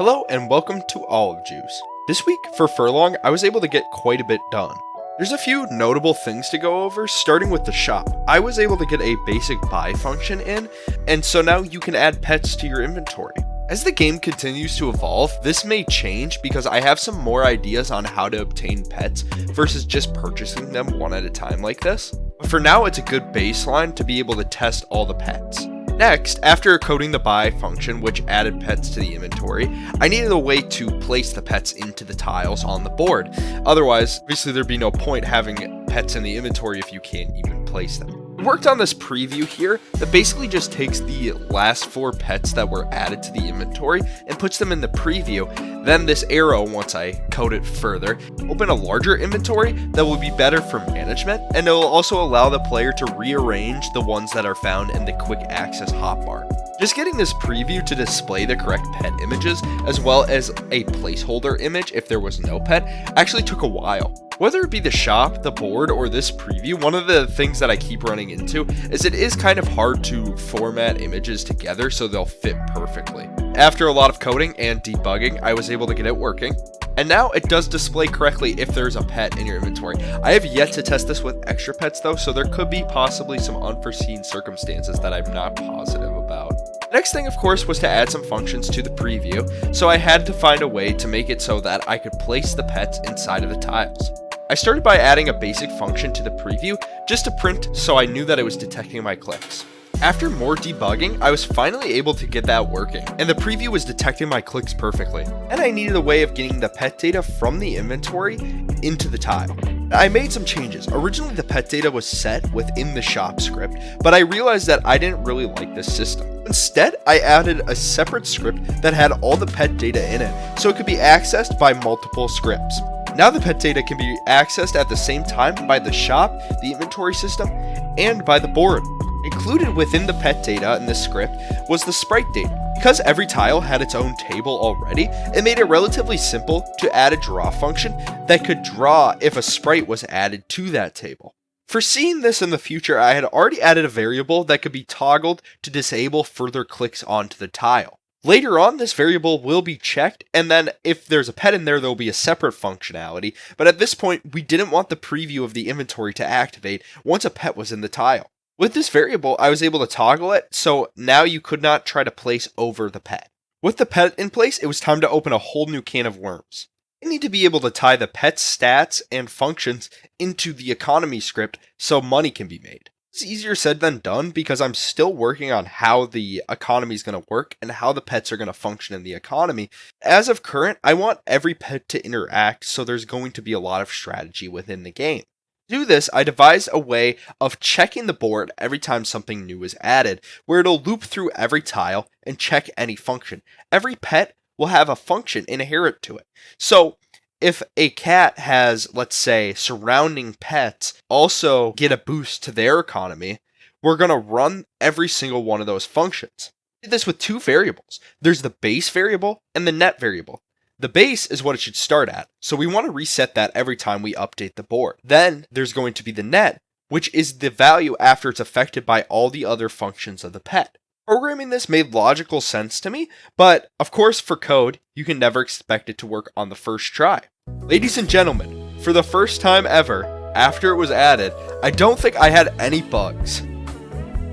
Hello and welcome to Olive Juice. This week for Furlong, I was able to get quite a bit done. There's a few notable things to go over, starting with the shop. I was able to get a basic buy function in, and so now you can add pets to your inventory. As the game continues to evolve, this may change because I have some more ideas on how to obtain pets versus just purchasing them one at a time like this. But for now, it's a good baseline to be able to test all the pets. Next, after coding the buy function, which added pets to the inventory, I needed a way to place the pets into the tiles on the board. Otherwise, obviously there'd be no point having pets in the inventory if you can't even place them. I worked on this preview here that basically just takes the last 4 pets that were added to the inventory and puts them in the preview. Then this arrow, once I code it further, open a larger inventory that will be better for management, and it will also allow the player to rearrange the ones that are found in the quick access hotbar. Just getting this preview to display the correct pet images, as well as a placeholder image if there was no pet, actually took a while. Whether it be the shop, the board, or this preview, one of the things that I keep running into is it is kind of hard to format images together so they'll fit perfectly. After a lot of coding and debugging, I was able to get it working. And now it does display correctly if there's a pet in your inventory. I have yet to test this with extra pets though, so there could be possibly some unforeseen circumstances that I'm not positive about. The next thing, of course, was to add some functions to the preview, so I had to find a way to make it so that I could place the pets inside of the tiles. I started by adding a basic function to the preview just to print so I knew that it was detecting my clicks. After more debugging, I was finally able to get that working, and the preview was detecting my clicks perfectly. And I needed a way of getting the pet data from the inventory into the tile. I made some changes. Originally, the pet data was set within the shop script, but I realized that I didn't really like this system. Instead, I added a separate script that had all the pet data in it, so it could be accessed by multiple scripts. Now the pet data can be accessed at the same time by the shop, the inventory system, and by the board. Included within the pet data in this script was the sprite data. Because every tile had its own table already, it made it relatively simple to add a draw function that could draw if a sprite was added to that table. Foreseeing this in the future, I had already added a variable that could be toggled to disable further clicks onto the tile. Later on, this variable will be checked, and then if there's a pet in there, there'll be a separate functionality, but at this point, we didn't want the preview of the inventory to activate once a pet was in the tile. With this variable, I was able to toggle it, so now you could not try to place over the pet. With the pet in place, it was time to open a whole new can of worms. I need to be able to tie the pet's stats and functions into the economy script so money can be made. It's easier said than done because I'm still working on how the economy is going to work and how the pets are going to function in the economy. As of current, I want every pet to interact, so there's going to be a lot of strategy within the game. To do this, I devised a way of checking the board every time something new is added, where it'll loop through every tile and check any function. Every pet will have a function inherent to it. So if a cat has, let's say, surrounding pets also get a boost to their economy, we're going to run every single one of those functions. I did this with 2 variables. There's the base variable and the net variable. The base is what it should start at, so we want to reset that every time we update the board. Then there's going to be the net, which is the value after it's affected by all the other functions of the pet. Programming this made logical sense to me, but of course for code, you can never expect it to work on the first try. Ladies and gentlemen, for the first time ever, after it was added, I don't think I had any bugs.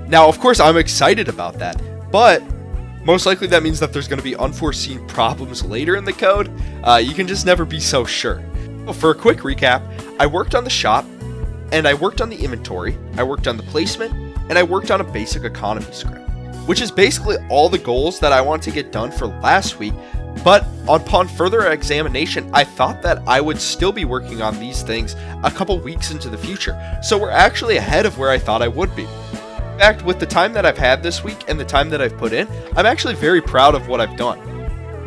Now, of course, I'm excited about that, but most likely that means that there's going to be unforeseen problems later in the code. You can just never be so sure. Well, for a quick recap, I worked on the shop, and I worked on the inventory, I worked on the placement, and I worked on a basic economy script, which is basically all the goals that I want to get done for last week. But upon further examination, I thought that I would still be working on these things a couple weeks into the future. So we're actually ahead of where I thought I would be. In fact, with the time that I've had this week and the time that I've put in, I'm actually very proud of what I've done.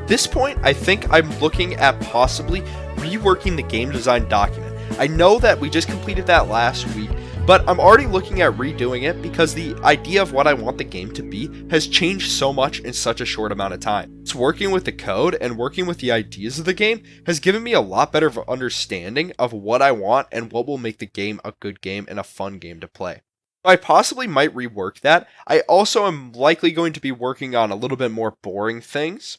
At this point, I think I'm looking at possibly reworking the game design document. I know that we just completed that last week, but I'm already looking at redoing it because the idea of what I want the game to be has changed so much in such a short amount of time. It's working with the code and working with the ideas of the game has given me a lot better understanding of what I want and what will make the game a good game and a fun game to play. I possibly might rework that. I also am likely going to be working on a little bit more boring things.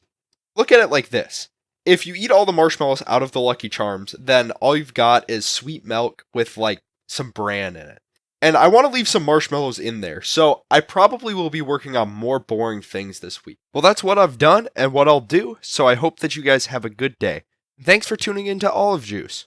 Look at it like this. If you eat all the marshmallows out of the Lucky Charms, then all you've got is sweet milk with like some bran in it. And I want to leave some marshmallows in there, so I probably will be working on more boring things this week. Well, that's what I've done and what I'll do, so I hope that you guys have a good day. Thanks for tuning in to Olive Juice.